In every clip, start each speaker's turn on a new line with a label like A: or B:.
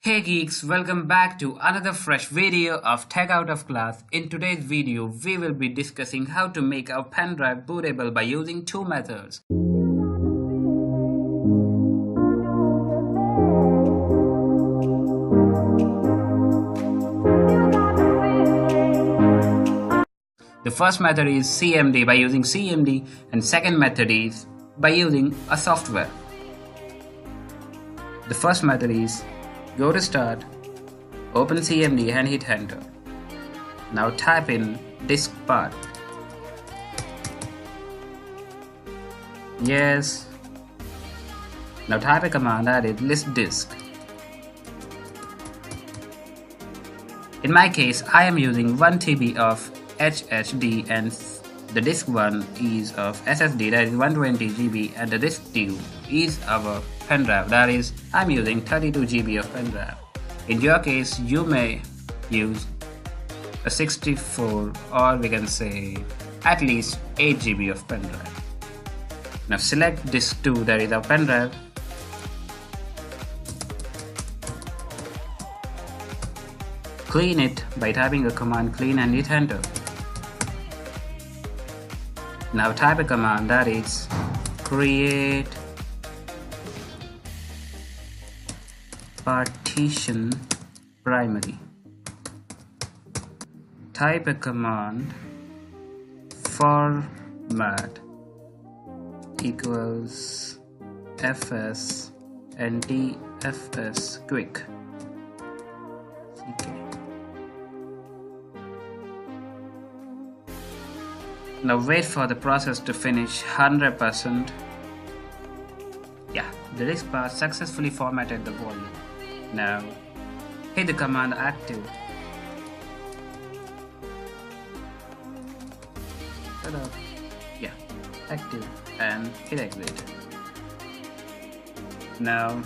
A: Hey geeks, welcome back to another fresh video of Tech Out of Class. In today's video, we will be discussing how to make our pen drive bootable by using two methods. The first method is CMD by using CMD, and second method is by using a software. The first method is go to Start, open CMD and hit enter. Now type in disk path. Yes. Now type a command that is list disk. In my case, I am using 1 TB of HDD and the disk 1 is of SSD, that is 120 GB, and the disk 2 is our pen drive, that is I'm using 32 GB of pen drive. In your case, you may use a 64 or we can say at least 8 GB of pen drive. Now select disk 2, that is our pen drive. Clean it by typing a command clean and hit enter. Now type a command that is create partition primary. Type a command format equals fs and dfs quick. Now wait for the process to finish 100%. Yeah, the disk path successfully formatted the volume. Now hit the command active. Yeah, active and hit exit. Now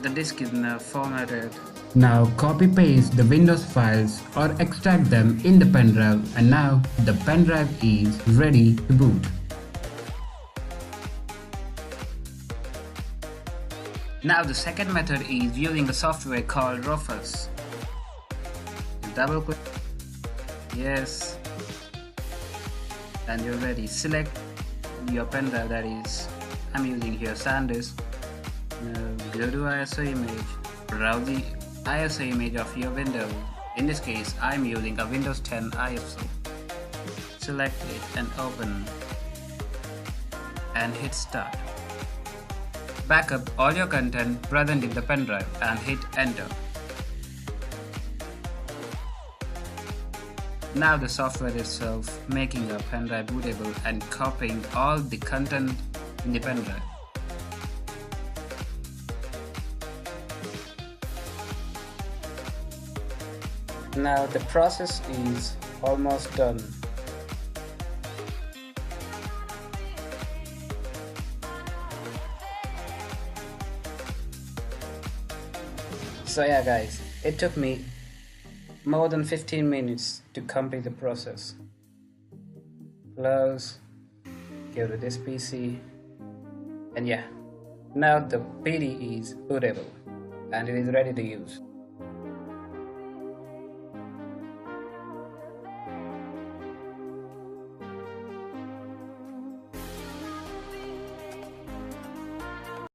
A: the disk is now formatted. Now copy paste the Windows files or extract them in the pen drive, and now the pen drive is ready to boot. Now the second method is using a software called Rufus. Double click. Yes. And you're ready. Select your pen drive, that is I'm using here SanDisk. Now go to ISO image, browse the ISO image of your Windows. In this case, I'm using a Windows 10 ISO. Select it and open and hit start. Backup all your content present in the pen drive and hit enter. Now the software itself making a pen drive bootable and copying all the content in the pen drive. Now the process is almost done. So yeah guys, it took me more than 15 minutes to complete the process. Close, go to this PC, and yeah, now the PD is bootable and it is ready to use.